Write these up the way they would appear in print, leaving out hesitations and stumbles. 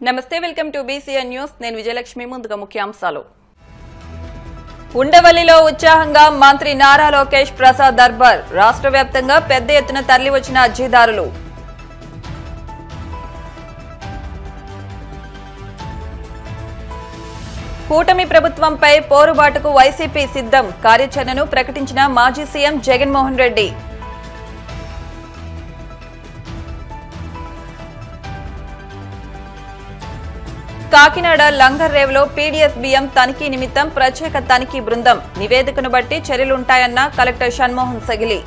నమస్తే welcome to BCN news నేను విజయలక్ష్మి ముందుగా ముఖ్యాంశాలు ఉండవల్లిలో ఉత్సాహంగా మంత్రి నారా లోకేష్ ప్రసాద్ దర్బార్ రాష్ట్ర వ్యాప్తంగా పెద్ద ఎత్తున తరలివచ్చిన అర్జీదారులు కూటమి ప్రభుత్వంపై పోరుబాటుకు వైసీపీ సిద్ధం కార్యాచరణను ప్రకటించిన మాజీ సీఎం జగన్మోహన్ రెడ్డి కాకినాడ లంగర్ రేవ్లో పీడీఎస్ బియ్యం తనిఖీ నిమిత్తం ప్రత్యేక తనిఖీ బృందం నివేదికను బట్టి చర్యలుంటాయన్న కలెక్టర్ షణ్మోహన్ సగిలి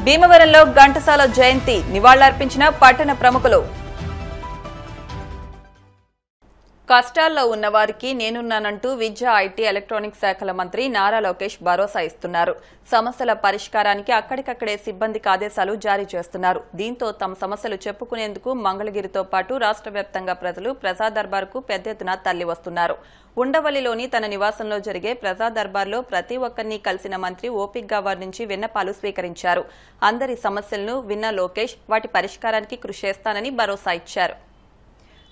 భీమవరంలో ఘంటసాల జయంతి నివాళులర్పించిన పట్టణ ప్రముఖులు కష్టాల్లో ఉన్న వారికి నేనున్నానంటూ విద్యా ఐటీ ఎలక్ట్రానిక్స్ శాఖల మంత్రి నారా లోకేష్ భరోసా ఇస్తున్నారు. సమస్యల పరిష్కారానికి అక్కడికక్కడే సిబ్బందికి ఆదేశాలు జారీ చేస్తున్నారు. దీంతో తమ సమస్యలు చెప్పుకునేందుకు మంగళగిరితో పాటు రాష్ట్ర వ్యాప్తంగా ప్రజలు ప్రజా దర్బార్కు పెద్ద ఎత్తున తరలి వస్తున్నారు. ఉండవల్లిలోని తన నివాసంలో జరిగే ప్రజా దర్బార్లో ప్రతి ఒక్కరిని కలిసిన మంత్రి ఓపికగా వారి నుంచి విన్నపాలు స్వీకరించారు. అందరి సమస్యలను విన్న లోకేష్ వాటి పరిష్కారానికి కృషి చేస్తానని భరోసా ఇచ్చారు.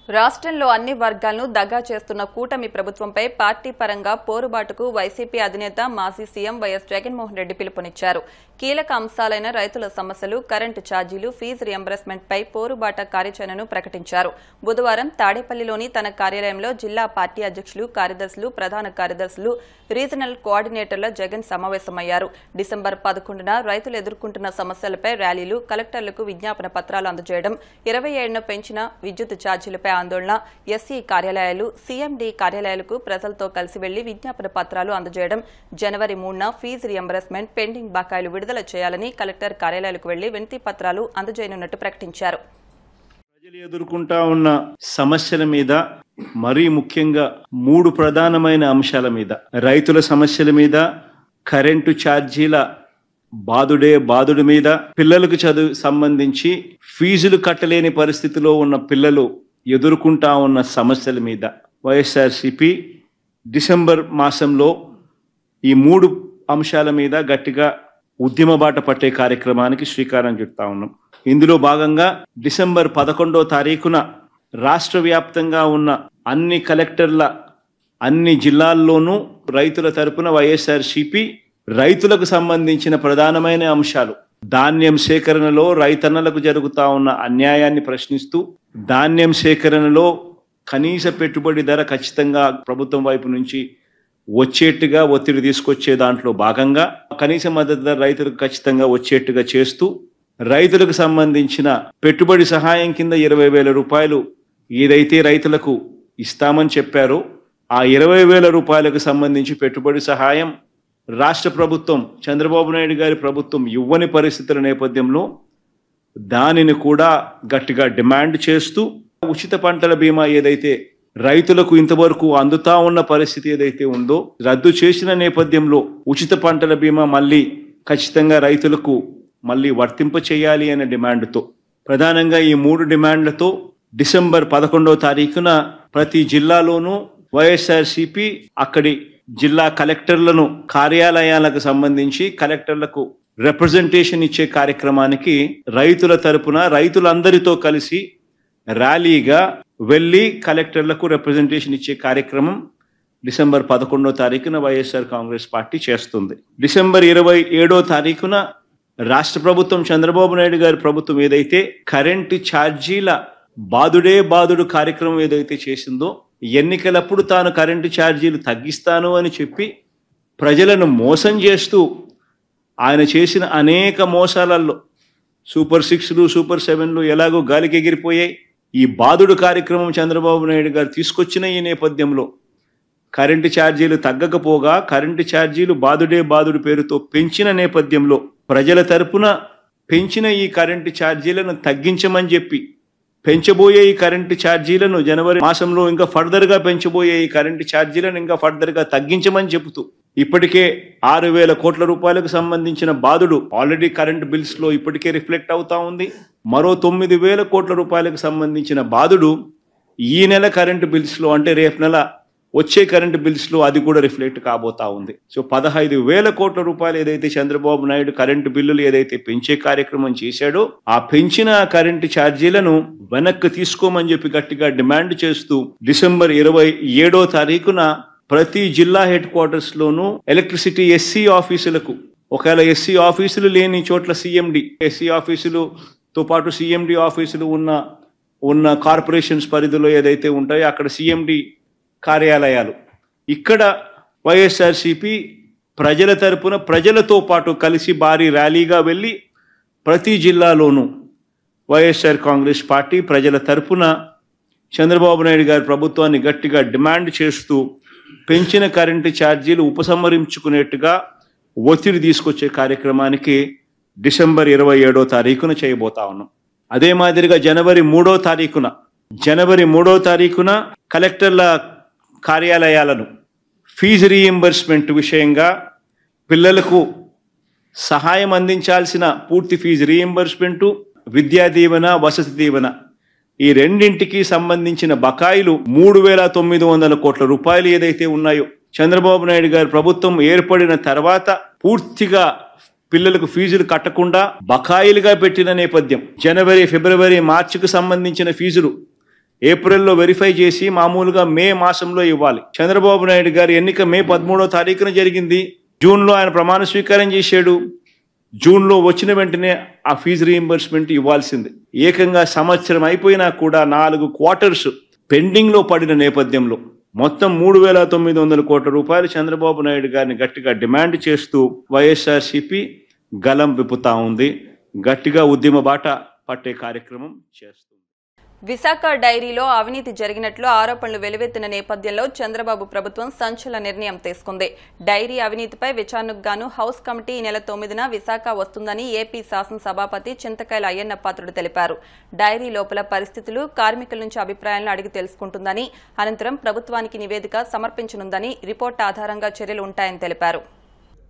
రాష్ట్రంలో అన్ని వర్గాలను దగా చేస్తున్న కూటమి ప్రభుత్వంపై పార్టీ పరంగా పోరుబాటుకు వైసీపీ అధినేత మాజీ సీఎం వైఎస్ జగన్మోహన్ రెడ్డి పిలుపునిచ్చారు. కీలక అంశాలైన రైతుల సమస్యలు, కరెంటు ఛార్జీలు, ఫీజు రియంబర్స్మెంట్పై పోరుబాట కార్యాచరణను ప్రకటించారు. బుధవారం తాడేపల్లిలోని తన కార్యాలయంలో జిల్లా పార్టీ అధ్యక్షులు, కార్యదర్శులు, ప్రధాన కార్యదర్శులు, రీజనల్ కోఆర్డినేటర్ల జగన్ సమావేశమయ్యారు. డిసెంబర్ 11న రైతులు ఎదుర్కొంటున్న సమస్యలపై ర్యాలీలు, కలెక్టర్లకు విజ్ఞాపన పత్రాలు అందజేయడం, 27న పెంచిన విద్యుత్ ఛార్జీలపై ఆందోళన, ఎస్సీ కార్యాలయాలు, సీఎండీ కార్యాలయాలకు ప్రజలతో కలిసి వెళ్లి విజ్ఞాపన పత్రాలు అందజేయడం, జనవరి 3న ఫీజు రియంబర్స్మెంట్ పెండింగ్ బకాయిలు విడుదల చేయాలని కలెక్టర్ కార్యాలయాలకు వెళ్లి వినతి పత్రాలు అందజేయనున్నట్టు ప్రకటించారు. ప్రజలు ఎదుర్కొంటా ఉన్న సమస్యల మీద, మరీ ముఖ్యంగా 3 ప్రధానమైన అంశాల మీద, రైతుల సమస్యల మీద, కరెంటు ఛార్జీల బాదుడు మీద, పిల్లలకు చదువు సంబంధించి ఫీజులు కట్టలేని పరిస్థితిలో ఉన్న పిల్లలు ఎదుర్కొంటా ఉన్న సమస్యల మీద వైఎస్ఆర్సీపీ డిసెంబర్ మాసంలో ఈ 3 అంశాల మీద గట్టిగా ఉద్యమ బాట పట్టే కార్యక్రమానికి శ్రీకారం చుడతా ఉన్నాం. ఇందులో భాగంగా డిసెంబర్ 11వ తారీఖున రాష్ట్ర వ్యాప్తంగా ఉన్న అన్ని కలెక్టర్ల అన్ని జిల్లాల్లోనూ రైతుల తరపున వైఎస్ఆర్సీపీ రైతులకు సంబంధించిన ప్రధానమైన అంశాలు, ధాన్యం సేకరణలో రైతన్నలకు జరుగుతా ఉన్న అన్యాయాన్ని ప్రశ్నిస్తూ, ధాన్యం సేకరణలో కనీస పెట్టుబడి ధర ఖచ్చితంగా ప్రభుత్వం వైపు నుంచి వచ్చేట్టుగా ఒత్తిడి తీసుకొచ్చే దాంట్లో భాగంగా కనీస మద్దతు ధర రైతులకు ఖచ్చితంగా వచ్చేట్టుగా చేస్తూ, రైతులకు సంబంధించిన పెట్టుబడి సహాయం కింద 20,000 రూపాయలు ఏదైతే రైతులకు ఇస్తామని చెప్పారో ఆ 20,000 రూపాయలకు సంబంధించి పెట్టుబడి సహాయం రాష్ట్ర ప్రభుత్వం, చంద్రబాబు నాయుడు గారి ప్రభుత్వం ఇవ్వని పరిస్థితుల నేపథ్యంలో దానిని కూడా గట్టిగా డిమాండ్ చేస్తూ, ఉచిత పంటల బీమా ఏదైతే రైతులకు ఇంతవరకు అందుతా ఉన్న పరిస్థితి ఏదైతే ఉందో రద్దు చేసిన నేపథ్యంలో ఉచిత పంటల బీమా మళ్ళీ ఖచ్చితంగా రైతులకు మళ్ళీ వర్తింప చేయాలి అనే డిమాండ్తో, ప్రధానంగా ఈ 3 డిమాండ్లతో డిసెంబర్ 11వ తారీఖున ప్రతి జిల్లాలోనూ వైఎస్ఆర్సీపీ అక్కడి జిల్లా కలెక్టర్లను కార్యాలయాలకు సంబంధించి కలెక్టర్లకు రిప్రజెంటేషన్ ఇచ్చే కార్యక్రమానికి రైతుల తరపున రైతులందరితో కలిసి ర్యాలీగా వెళ్లి కలెక్టర్లకు రిప్రజెంటేషన్ ఇచ్చే కార్యక్రమం డిసెంబర్ 11వ తారీఖున వైఎస్ఆర్ కాంగ్రెస్ పార్టీ చేస్తుంది. డిసెంబర్ 27వ తారీఖున రాష్ట్ర ప్రభుత్వం, చంద్రబాబు నాయుడు గారి ప్రభుత్వం ఏదైతే కరెంటు ఛార్జీల బాదుడు కార్యక్రమం ఏదైతే చేసిందో, ఎన్నికలప్పుడు తాను కరెంటు ఛార్జీలు తగ్గిస్తాను అని చెప్పి ప్రజలను మోసం చేస్తూ ఆయన చేసిన అనేక మోసాలలో సూపర్ 6లు, సూపర్ 7లు ఎలాగో గాలికి ఎగిరిపోయాయి. ఈ బాదుడు కార్యక్రమం చంద్రబాబు నాయుడు గారు తీసుకొచ్చిన ఈ నేపథ్యంలో కరెంటు ఛార్జీలు తగ్గకపోగా కరెంటు ఛార్జీలు బాదుడు పేరుతో పెంచిన నేపథ్యంలో ప్రజల తరపున పెంచిన ఈ కరెంటు ఛార్జీలను తగ్గించమని చెప్పి, పెంచబోయే ఈ కరెంటు ఛార్జీలను జనవరి మాసంలో ఇంకా ఫర్దర్గా పెంచబోయే ఈ కరెంటు ఛార్జీలను ఇంకా ఫర్దర్గా తగ్గించమని చెబుతూ, ఇప్పటికే 6,000 కోట్ల రూపాయలకు సంబంధించిన బాదుడు ఆల్రెడీ కరెంట్ బిల్స్ లో ఇప్పటికే రిఫ్లెక్ట్ అవుతా ఉంది. మరో 9,000 కోట్ల రూపాయలకు సంబంధించిన బాదుడు ఈ నెల కరెంటు బిల్స్ లో, అంటే రేపు నెల వచ్చే కరెంటు బిల్స్ లో అది కూడా రిఫ్లెక్ట్ కాబోతా ఉంది. సో 15,000 కోట్ల రూపాయలు ఏదైతే చంద్రబాబు నాయుడు కరెంటు బిల్లులు ఏదైతే పెంచే కార్యక్రమం చేశాడో ఆ పెంచిన కరెంటు ఛార్జీలను వెనక్కి తీసుకోమని చెప్పి గట్టిగా డిమాండ్ చేస్తూ డిసెంబర్ 27వ తారీఖున ప్రతి జిల్లా హెడ్ క్వార్టర్స్ లోనూ ఎలక్ట్రిసిటీ ఎస్సీ ఆఫీసులకు, ఒకవేళ ఎస్సీ ఆఫీసులు లేని చోట్ల సిఎండి, ఎస్సీ ఆఫీసులతో పాటు సిఎండి ఆఫీసులు ఉన్న కార్పొరేషన్స్ పరిధిలో ఏదైతే ఉంటాయో అక్కడ సిఎండి కార్యాలయాలు, ఇక్కడ వైఎస్ఆర్సీపీ ప్రజల తరపున ప్రజలతో పాటు కలిసి భారీ ర్యాలీగా వెళ్ళి ప్రతి జిల్లాలోనూ వైఎస్ఆర్ కాంగ్రెస్ పార్టీ ప్రజల తరపున చంద్రబాబు నాయుడు గారి ప్రభుత్వాన్ని గట్టిగా డిమాండ్ చేస్తూ పెంచిన కరెంటు ఛార్జీలు ఉపసంహరించుకునేట్టుగా ఒత్తిడి తీసుకొచ్చే కార్యక్రమానికి డిసెంబర్ 27వ తారీఖున చేయబోతా ఉన్నాం. అదే మాదిరిగా జనవరి 3వ తారీఖున కలెక్టర్ల కార్యాలయాలను ఫీజు రీయింబర్స్మెంట్ విషయంగా పిల్లలకు సహాయం అందించాల్సిన పూర్తి ఫీజు రీయింబర్స్మెంటు, విద్యా దీవెన, వసతి దీవెన ఈ రెండింటికి సంబంధించిన బకాయిలు 3,900 కోట్ల రూపాయలు ఏదైతే ఉన్నాయో చంద్రబాబు నాయుడు గారి ప్రభుత్వం ఏర్పడిన తర్వాత పూర్తిగా పిల్లలకు ఫీజులు కట్టకుండా బకాయిలుగా పెట్టిన నేపథ్యం. జనవరి, ఫిబ్రవరి, మార్చికి సంబంధించిన ఫీజులు ఏప్రిల్లో వెరిఫై చేసి మామూలుగా మే మాసంలో ఇవ్వాలి. చంద్రబాబు నాయుడు గారి ఎన్నిక మే 13వ తారీఖున జరిగింది. జూన్లో ఆయన ప్రమాణ స్వీకారం చేశాడు. జూన్లో వచ్చిన వెంటనే ఆ ఫీజు రీయింబర్స్మెంట్ ఇవ్వాల్సింది. ఏకంగా సంవత్సరం అయిపోయినా కూడా 4 క్వార్టర్స్ పెండింగ్ లో పడిన నేపథ్యంలో మొత్తం 3,900 కోట్ల రూపాయలు చంద్రబాబు నాయుడు గారిని గట్టిగా డిమాండ్ చేస్తూ వైఎస్ఆర్సీపీ గలం విప్పుతా ఉంది. గట్టిగా ఉద్యమ బాట పట్టే కార్యక్రమం చేస్తుంది. విశాఖ డైరీలో అవినీతి జరిగినట్లు ఆరోపణలు వెలువెత్తిన నేపథ్యంలో చంద్రబాబు ప్రభుత్వం సంచలన నిర్ణయం తీసుకుంది. డైరీ అవినీతిపై విచారణకు గాను హౌస్ కమిటీ ఈ నెల 9న విశాఖ వస్తుందని ఏపీ శాసనసభాపతి చింతకాయల అయ్యన్న పాత్రుడు తెలిపారు. డైరీ లోపల పరిస్థితులు, కార్మికుల నుంచి అభిప్రాయాలను అడిగి తెలుసుకుంటుందని, అనంతరం ప్రభుత్వానికి నివేదిక సమర్పించనుందని, రిపోర్ట్ ఆధారంగా చర్యలు ఉంటాయని తెలిపారు.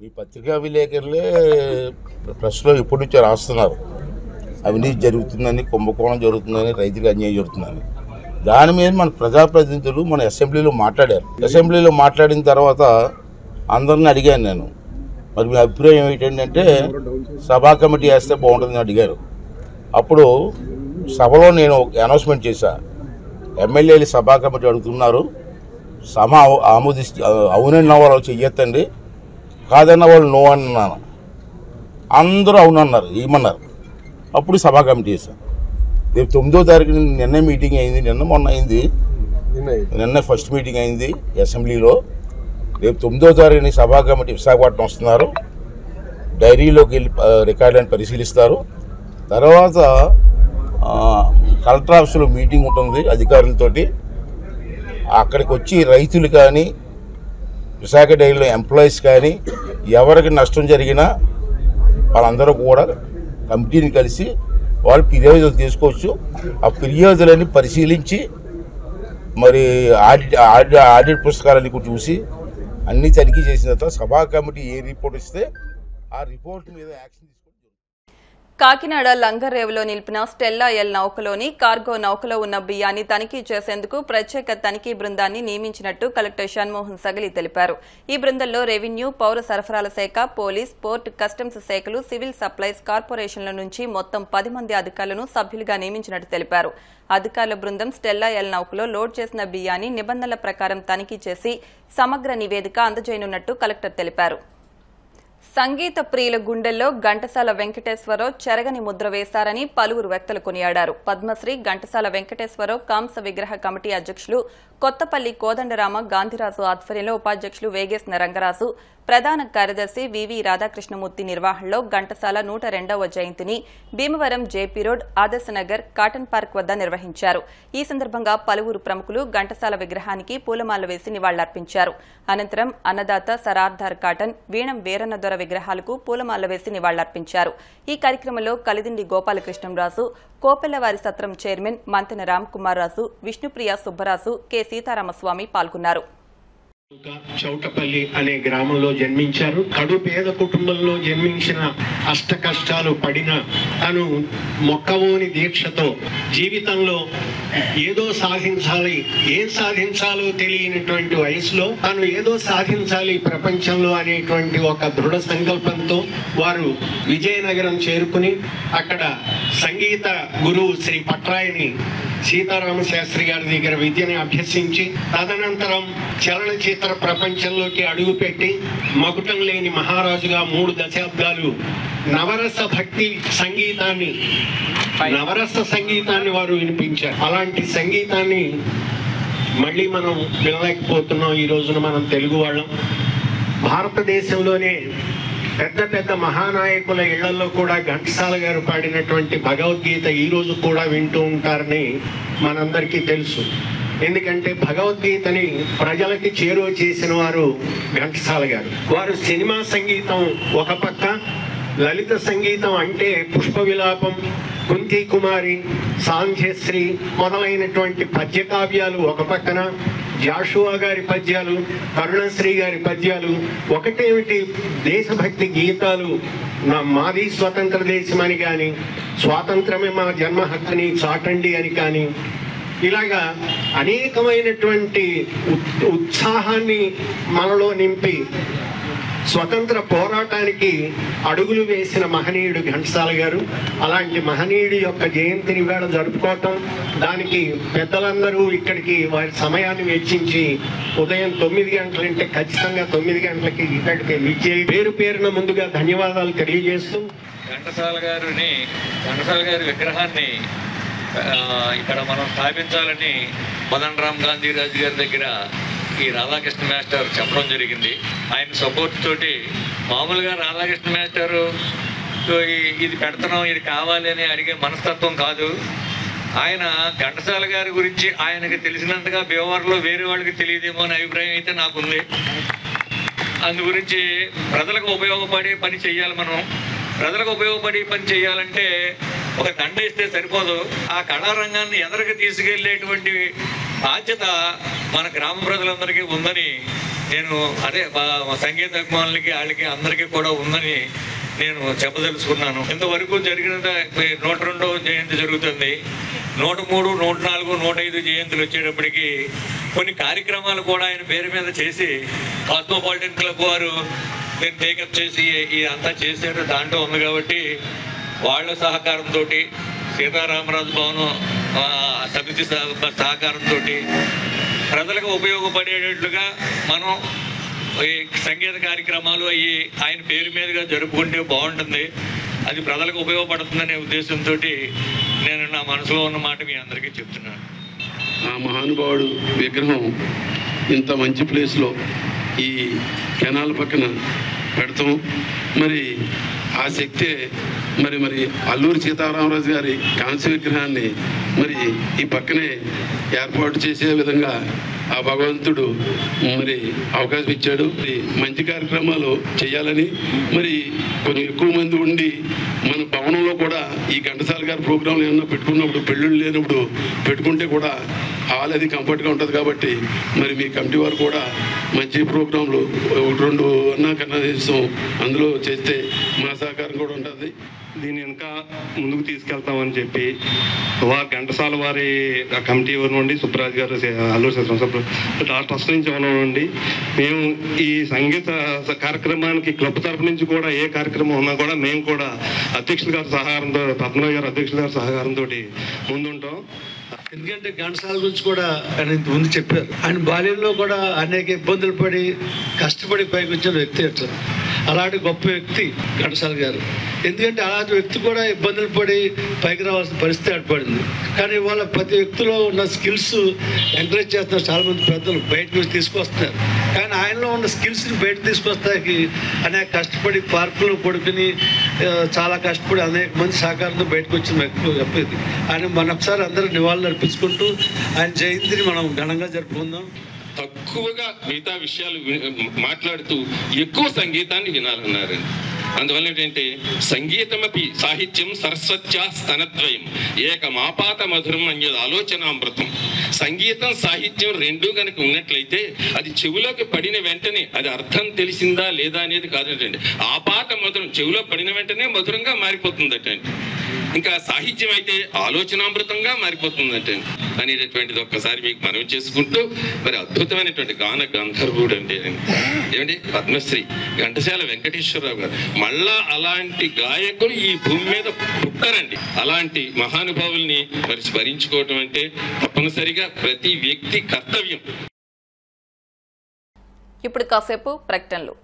ఈ పత్రికా విలేకరులే ప్రెస్లో ఇప్పటి నుంచే రాస్తున్నారు అవినీతి జరుగుతుందని, కుంభకోణం జరుగుతుందని, రైతులకు అన్యాయం జరుగుతుందని. దాని మీద మన ప్రజాప్రతినిధులు మన అసెంబ్లీలో మాట్లాడారు. అసెంబ్లీలో మాట్లాడిన తర్వాత అందరిని అడిగాను నేను, మరి మీ అభిప్రాయం ఏంటంటే సభా కమిటీ వేస్తే బాగుంటుందని అడిగారు. అప్పుడు సభలో నేను అనౌన్స్మెంట్ చేశా, ఎమ్మెల్యేలు సభా కమిటీ అడుగుతున్నారు, సభ అవునన్న వాళ్ళు చెయ్యొద్దండి, కాదన్న వాళ్ళు నో అన్నాను. అందరూ అవునన్నారు, ఏమన్నారు. అప్పుడు సభా కమిటీ చేశాను. రేపు 9వ తారీఖు నిన్న మీటింగ్ అయింది, మొన్న అయింది, నిన్న ఫస్ట్ మీటింగ్ అయింది అసెంబ్లీలో. రేపు 9వ తారీఖుని సభా కమిటీ విశాఖపట్నం వస్తున్నారు. డైరీలోకి వెళ్ళి రికార్డులను పరిశీలిస్తారు. తర్వాత కలెక్టర్ ఆఫీసులో మీటింగ్ ఉంటుంది అధికారులతోటి. అక్కడికి వచ్చి రైతులు కానీ విశాఖ డైరీలో ఎంప్లాయీస్ కానీ ఎవరికి నష్టం జరిగినా వాళ్ళందరూ కూడా కమిటీని కలిసి వాళ్ళు ఫిర్యాదులు తీసుకోవచ్చు. ఆ ఫిర్యాదులని పరిశీలించి మరి ఆడిట్ పుస్తకాలన్నీ కూడా చూసి అన్ని తనిఖీ చేసిన తర్వాత సభా కమిటీ ఏ రిపోర్ట్ ఇస్తే ఆ రిపోర్ట్ మీద యాక్షన్ తీసుకుంటారు. కాకినాడ లంగర్రేవులో నిలిపిన స్టెల్లా ఎల్ నౌకలోని కార్గో నౌకలో ఉన్న బియ్యాన్ని తనిఖీ చేసేందుకు ప్రత్యేక తనిఖీ బృందాన్ని నియమించినట్టు కలెక్టర్ షణ్మోహన్ సగలి తెలిపారు. ఈ బృందంలో రెవెన్యూ, పౌర సరఫరాల శాఖ, పోలీస్, పోర్ట్, కస్టమ్స్ శాఖలు, సివిల్ సప్లైస్ కార్పొరేషన్ల నుంచి మొత్తం 10 మంది అధికారులను సభ్యులుగా నియమించినట్టు తెలిపారు. అధికారుల బృందం స్టెల్లా ఎల్ నౌకలో లోడ్ చేసిన బియ్యాన్ని నిబంధనల ప్రకారం తనిఖీ చేసి సమగ్ర నివేదిక అందజేయనున్నట్టు కలెక్టర్ తెలిపారు. సంగీత ప్రియుల గుండెల్లో ఘంటసాల వెంకటేశ్వరరావు చెరగని ముద్ర వేశారని పలువురు వ్యక్తులు కొనియాడారు. పద్మశ్రీ ఘంటసాల వెంకటేశ్వరరావు కాంస విగ్రహ కమిటీ అధ్యక్షులు కొత్తపల్లి కోదండరామ గాంధీరాజు ఆధ్వర్యంలో ఉపాధ్యక్షులు వేగేసిన రంగరాజు, ప్రధాన కార్యదర్శి వివి రాధాకృష్ణమూర్తి నిర్వహణలో ఘంటసాల 102వ జయంతిని Bhimavaram JP road, Adarsh Nagar, cotton park వద్ద నిర్వహించారు. ఈ సందర్భంగా పలువురు ప్రముఖులు ఘంటసాల విగ్రహానికి పూలమాల వేసి నివాళులర్పించారు. అనంతరం అన్నదాత సరార్దార్ కాటన్, వీణం వీరన్నదొర విగ్రహాలకు పూలమాల వేసి నివాళులర్పించారు. ఈ కార్యక్రమంలో కలిదిండి గోపాలకృష్ణంరాజు, కోపెల్లవారి సత్రం చైర్మన్ మంతెన రామ్కుమార్ రాజు, విష్ణుప్రియ సుబ్బరాజు, కె సీతారామస్వామి పాల్గొన్నారు. చౌటపల్లి అనే గ్రామంలో జన్మించారు. కడు పేద కుటుంబంలో జన్మించిన అష్ట కష్టాలు పడిన తను మొక్కవోని దీక్షతో జీవితంలో ఏదో సాధించాలి, ఏం సాధించాలో తెలియనటువంటి వయసులో తను ఏదో సాధించాలి ప్రపంచంలో అనేటువంటి ఒక దృఢ సంకల్పంతో వారు విజయనగరం చేరుకుని అక్కడ సంగీత గురువు శ్రీ పట్రాయని సీతారామ శాస్త్రి గారి దగ్గర విద్యని అభ్యసించి తదనంతరం చలనచిత్ర ప్రపంచంలోకి అడుగుపెట్టి మకుటం లేని మహారాజుగా 3 దశాబ్దాలు నవరస భక్తి నవరస సంగీతాన్ని వారు వినిపించారు. అలాంటి సంగీతాన్ని మళ్ళీ మనం వినలేకపోతున్నాం. ఈ రోజున మనం తెలుగు వాళ్ళం. భారతదేశంలోనే పెద్ద పెద్ద మహానాయకుల ఇళ్లలో కూడా ఘంటసాల గారు పాడినటువంటి భగవద్గీత ఈ రోజు కూడా వింటూ ఉంటారని మనందరికీ తెలుసు. ఎందుకంటే భగవద్గీతని ప్రజలకి చేరువ చేసిన వారు ఘంటసాల గారు. వారు సినిమా సంగీతం ఒక పక్క, లలిత సంగీతం అంటే పుష్ప విలాపం, కుంతి కుమారి, సాంధ్యశ్రీ మొదలైనటువంటి పద్య కావ్యాలు ఒక పక్కన, జాషువా గారి పద్యాలు, కరుణశ్రీ గారి పద్యాలు, ఒకటేమిటి దేశభక్తి గీతాలు, మాది స్వతంత్ర దేశమని కానీ, స్వాతంత్రమే మా జన్మ హక్కుని చాటండి అని కానీ, ఇలాగా అనేకమైనటువంటి ఉత్సాహాన్ని మనలో నింపి స్వతంత్ర పోరాటానికి అడుగులు వేసిన మహనీయుడు ఘంటసాల గారు. అలాంటి మహనీయుడి యొక్క జయంతిని వేళ జరుపుకోవటం, దానికి పెద్దలందరూ ఇక్కడికి వారి సమయాన్ని వెచ్చించి ఉదయం 9 గంటలంటే ఖచ్చితంగా 9 గంటలకి ఇక్కడికి విచ్చేయి పేరు పేరున ముందుగా ధన్యవాదాలు తెలియజేస్తూ ఘంటసాల గారి విగ్రహాన్ని ఇక్కడ మనం స్థాపించాలని మదన్ రామ్ గాంధీ రాజు గారి దగ్గర ఈ రాధాకృష్ణ మాస్టర్ చెప్పడం జరిగింది. ఆయన సపోర్ట్ తోటి మామూలుగా రాధాకృష్ణ మాస్టరు ఇది పెడతాం, ఇది కావాలి అని అడిగే మనస్తత్వం కాదు. ఆయన ఘంటసాల గారి గురించి ఆయనకు తెలిసినంతగా భీమవరంలో వేరే వాళ్ళకి తెలియదేమో అనే అభిప్రాయం అయితే నాకుంది. అందు గురించి ప్రజలకు ఉపయోగపడే పని చెయ్యాలి. మనం ప్రజలకు ఉపయోగపడే పని చేయాలంటే ఒక దండ ఇస్తే సరిపోదు. ఆ కళారంగాన్ని ఎదరికి తీసుకెళ్లేటువంటి బాధ్యత మన గ్రామ ప్రజలందరికీ ఉందని నేను సంగీత అభిమానులకి వాళ్ళకి అందరికీ కూడా ఉందని నేను చెప్పదలుచుకున్నాను. ఇంతవరకు జరిగిన 102వ జయంతి జరుగుతుంది. 103, 104, 105 జయంతులు వచ్చేటప్పటికి కొన్ని కార్యక్రమాలు కూడా ఆయన పేరు మీద చేసి కాస్మోపాలిటన్ క్లబ్ వారు నేను టేకప్ చేసి అంతా చేసేట దాంట్లో ఉంది. కాబట్టి వాళ్ళ సహకారంతో, సీతారామరాజు భవనం సమితి సహకారంతో ప్రజలకు ఉపయోగపడేటట్లుగా మనం ఈ సంగీత కార్యక్రమాలు ఆయన పేరు మీదుగా జరుపుకుంటే బాగుంటుంది. అది ప్రజలకు ఉపయోగపడుతుందనే ఉద్దేశంతో నేను నా మనసులో ఉన్న మాట మీ అందరికీ చెప్తున్నాను. ఆ మహానుభావుడు విగ్రహం ఇంత మంచి ప్లేస్లో ఈ కెనాల్ పక్కన పెడతాం. మరి ఆ శక్తే మరి అల్లూరి సీతారామరాజు గారి కాంస్య విగ్రహాన్ని మరి ఈ పక్కనే ఏర్పాటు చేసే విధంగా ఆ భగవంతుడు మరి అవకాశం ఇచ్చాడు. మరి మంచి కార్యక్రమాలు చేయాలని మరి కొంచెం ఎక్కువ మంది ఉండి మన భవనంలో కూడా ఈ ఘంటసాల గారి ప్రోగ్రాంలు ఏమన్నా పెట్టుకున్నప్పుడు, పెళ్ళిళ్ళు లేనప్పుడు పెట్టుకుంటే కూడా హాల్ అది కంఫర్ట్గా ఉంటుంది. కాబట్టి మరి మీ కమిటీ వారు కూడా మంచి ప్రోగ్రాంలు 1-2 అన్నా కన్నా చేస్తాం, అందులో చేస్తే మా సహకారం కూడా ఉంటుంది. దీన్ని ఇంకా ముందుకు తీసుకెళ్తామని చెప్పి ఘంటసాల వారి కమిటీ నుండి సుబ్బరాజు గారు, అల్లూరి ట్రస్ట్ నుంచి నుండి మేము ఈ సంగీత కార్యక్రమానికి క్లబ్ తరఫు నుంచి కూడా ఏ కార్యక్రమం ఉన్నా కూడా మేము కూడా అధ్యక్షుల గారి సహకారంతో, పద్మరావు గారు అధ్యక్షుల గారి సహకారంతో ముందుంటాం. ఎందుకంటే ఘంటసాల గురించి కూడా ఆయన ఇంతకుముందు చెప్పారు. ఆయన బాల్యంలో కూడా అనేక ఇబ్బందులు పడి కష్టపడి పైకి వచ్చిన వ్యక్తి అంటారు. అలాంటి గొప్ప వ్యక్తి ఘంటసాల గారు. ఎందుకంటే అలాంటి వ్యక్తి కూడా ఇబ్బందులు పడి పైకి రావాల్సిన పరిస్థితి ఏర్పడింది. కానీ వాళ్ళ ప్రతి వ్యక్తిలో ఉన్న స్కిల్స్ ఎంకరేజ్ చేస్తున్నారు చాలామంది పెద్దలు, బయట నుంచి తీసుకొస్తున్నారు. కానీ ఆయనలో ఉన్న స్కిల్స్ని బయట తీసుకొస్తానికి అనేక కష్టపడి పార్కులు పడుకుని చాలా కష్టపడి అనేక మంది సహకారంతో బయటకు వచ్చిన వ్యక్తి. ఆయన మనొకసారి అందరూ నివాళులు అర్పించుకుంటూ ఆయన జయంతిని మనం ఘనంగా జరుపుకుందాం. తక్కువగా మిగతా విషయాలు మాట్లాడుతూ ఎక్కువ సంగీతాన్ని వినాలన్నారండి. అందువల్ల ఏంటంటే సంగీతమపి సాహిత్యం సరస్వత్యా స్తనద్వయం ఏకమాపాత మధురం అనేది ఆలోచనామృతం. సంగీతం సాహిత్యం రెండూ కనుక ఉన్నట్లయితే అది చెవులోకి పడిన వెంటనే అది అర్థం తెలిసిందా లేదా అనేది కాదంటండి, ఆపాత మధురం చెవులో పడిన వెంటనే మధురంగా మారిపోతుందటండి. ఇంకా సాహిత్యం అయితే ఆలోచనామృతంగా మారిపోతుందట అనేటటువంటిది ఒక్కసారి మీకు మనవి చేసుకుంటూ, మరి అద్భుతమైనటువంటి గాన గంధర్వుడు అంటే ఏమండి పద్మశ్రీ ఘంటసాల వెంకటేశ్వరరావు గారు. మళ్ళా అలాంటి గాయకులు ఈ భూమి మీద పుట్టరండి. అలాంటి మహానుభావుల్ని మరి స్మరించుకోవటం అంటే తప్పనిసరిగా ప్రతి వ్యక్తి కర్తవ్యం. ఇప్పుడు కాసేపు ప్రకటనలు.